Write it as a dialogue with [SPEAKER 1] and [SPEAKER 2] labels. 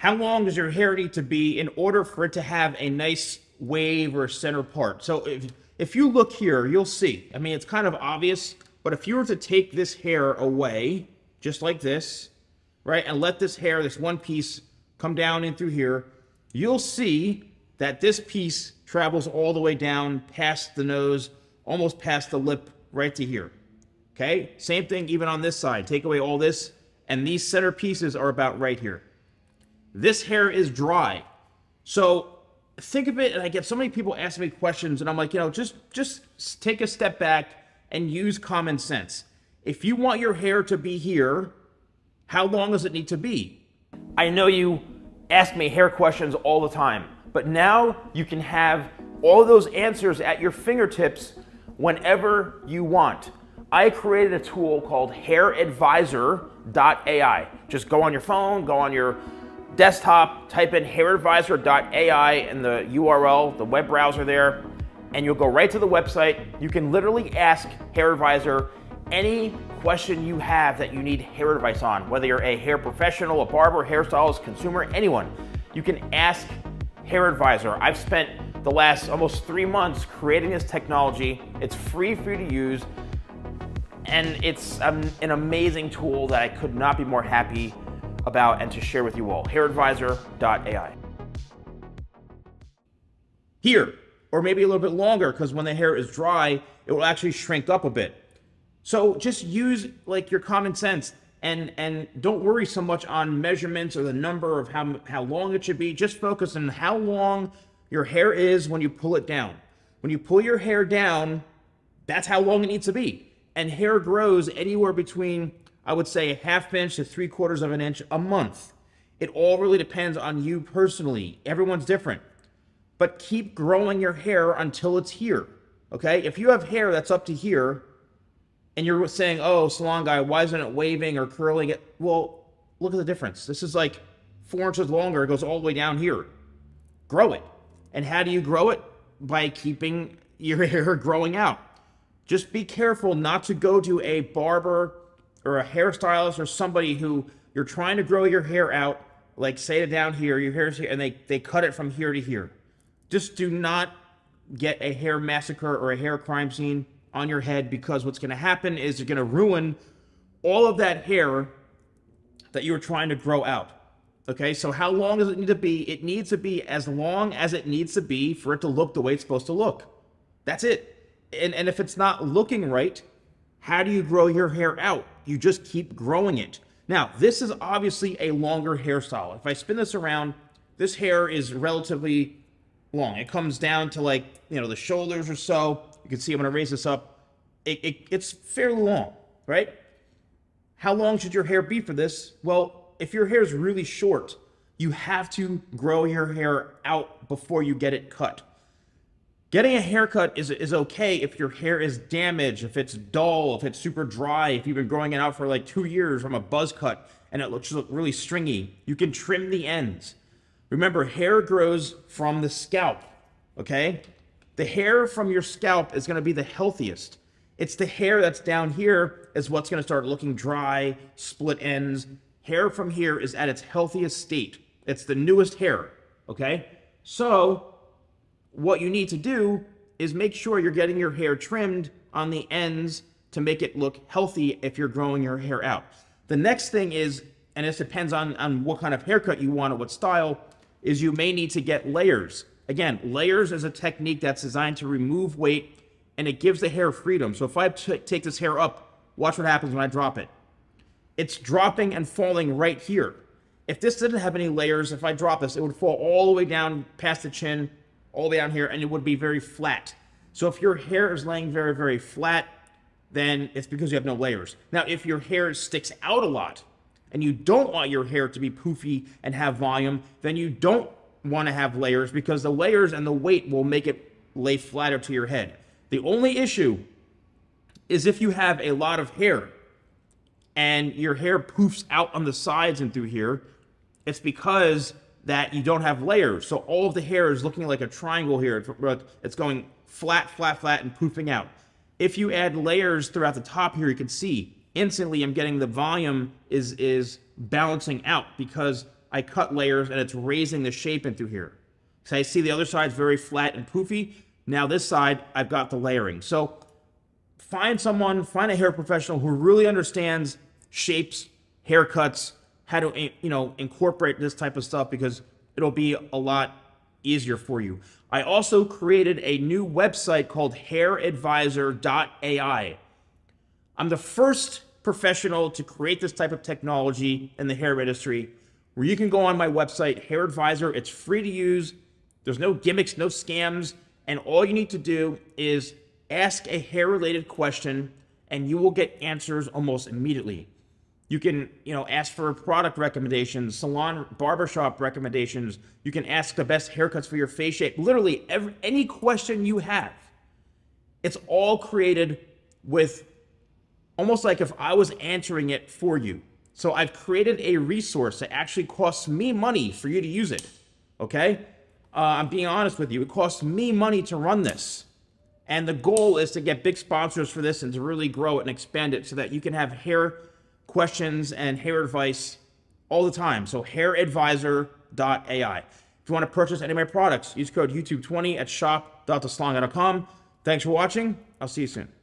[SPEAKER 1] how long does your hair need to be in order for it to have a nice wave or center part? So if you look here, you'll see. I mean, it's kind of obvious, but if you were to take this hair away, just like this, right, and let this hair, this one piece, come down in through here, you'll see that this piece travels all the way down past the nose, almost past the lip, right to here. Okay? Same thing even on this side. Take away all this, and these center pieces are about right here. This hair is dry. So think of it, and I get so many people asking me questions, and I'm like, you know, just take a step back and use common sense. If you want your hair to be here, how long does it need to be? I know you ask me hair questions all the time, but now you can have all of those answers at your fingertips whenever you want. I created a tool called hairadvisor.ai. Just go on your phone, go on your desktop, type in hairadvisor.ai in the URL, the web browser there, and you'll go right to the website. You can literally ask HairAdvisor any question you have that you need hair advice on, whether you're a hair professional, a barber, hairstylist, consumer, anyone. You can ask HairAdvisor. I've spent the last almost 3 months creating this technology. It's free for you to use, and it's an amazing tool that I could not be more happy about and to share with you all. hairadvisor.ai. Here, or maybe a little bit longer, because when the hair is dry, it will actually shrink up a bit. So just use like your common sense and don't worry so much on measurements or the number of how long it should be. Just focus on how long your hair is when you pull it down. When you pull your hair down, that's how long it needs to be. And hair grows anywhere between, I would say, a ½ inch to 3/4 of an inch a month. It all really depends on you personally. Everyone's different. But keep growing your hair until it's here, okay? If you have hair that's up to here, and you're saying, oh, salon guy, why isn't it waving or curling it? Well, look at the difference. This is like 4 inches longer. It goes all the way down here. Grow it. And how do you grow it? By keeping your hair growing out. Just be careful not to go to a barber or a hairstylist or somebody who you're trying to grow your hair out, like say it down here, your hair's here, and they cut it from here to here. Just do not get a hair massacre or a hair crime scene on your head, because what's going to happen is you're going to ruin all of that hair that you were trying to grow out. Okay, so how long does it need to be? It needs to be as long as it needs to be for it to look the way it's supposed to look. That's it. And if it's not looking right, how do you grow your hair out? You just keep growing it. Now, this is obviously a longer hairstyle. If I spin this around, this hair is relatively long. It comes down to like, you know, the shoulders or so. You can see I'm going to raise this up. It's fairly long, right? How long should your hair be for this? Well, if your hair is really short, you have to grow your hair out before you get it cut. Getting a haircut is okay if your hair is damaged, if it's dull, if it's super dry, if you've been growing it out for like 2 years from a buzz cut and it looks really stringy. You can trim the ends. Remember, hair grows from the scalp, okay? The hair from your scalp is going to be the healthiest. It's the hair that's down here is what's going to start looking dry, split ends. Hair from here is at its healthiest state. It's the newest hair, okay? So what you need to do is make sure you're getting your hair trimmed on the ends to make it look healthy if you're growing your hair out. The next thing is, and this depends on what kind of haircut you want or what style, is you may need to get layers. Again, layers is a technique that's designed to remove weight, and it gives the hair freedom. So if I take this hair up, watch what happens when I drop it. It's dropping and falling right here. If this didn't have any layers, if I drop this, it would fall all the way down past the chin, all the way down here, and it would be very flat. So if your hair is laying very, very flat, then it's because you have no layers. Now, if your hair sticks out a lot, and you don't want your hair to be poofy and have volume, then you don't want to have layers, because the layers and the weight will make it lay flatter to your head. The only issue is if you have a lot of hair and your hair poofs out on the sides and through here, it's because that you don't have layers. So all of the hair is looking like a triangle here. It's going flat, flat, flat, and poofing out. If you add layers throughout the top here, you can see instantly I'm getting the volume is balancing out, because I cut layers and it's raising the shape into here. So I see the other side's very flat and poofy. Now this side, I've got the layering. So find a hair professional who really understands shapes, haircuts, how to, incorporate this type of stuff, because it'll be a lot easier for you. I also created a new website called hairadvisor.ai. I'm the first professional to create this type of technology in the hair industry, where you can go on my website, Hair Advisor. It's free to use. There's no gimmicks, no scams. And all you need to do is ask a hair-related question, and you will get answers almost immediately. You can, ask for product recommendations, salon, barbershop recommendations. You can ask the best haircuts for your face shape. Literally, any question you have. It's all created with almost like if I was answering it for you. So I've created a resource that actually costs me money for you to use it, okay? I'm being honest with you. It costs me money to run this. And the goal is to get big sponsors for this and to really grow it and expand it so that you can have hair questions and hair advice all the time. So hairadvisor.ai. If you want to purchase any of my products, use code YouTube20 at shop.thesalonguy.com. Thanks for watching. I'll see you soon.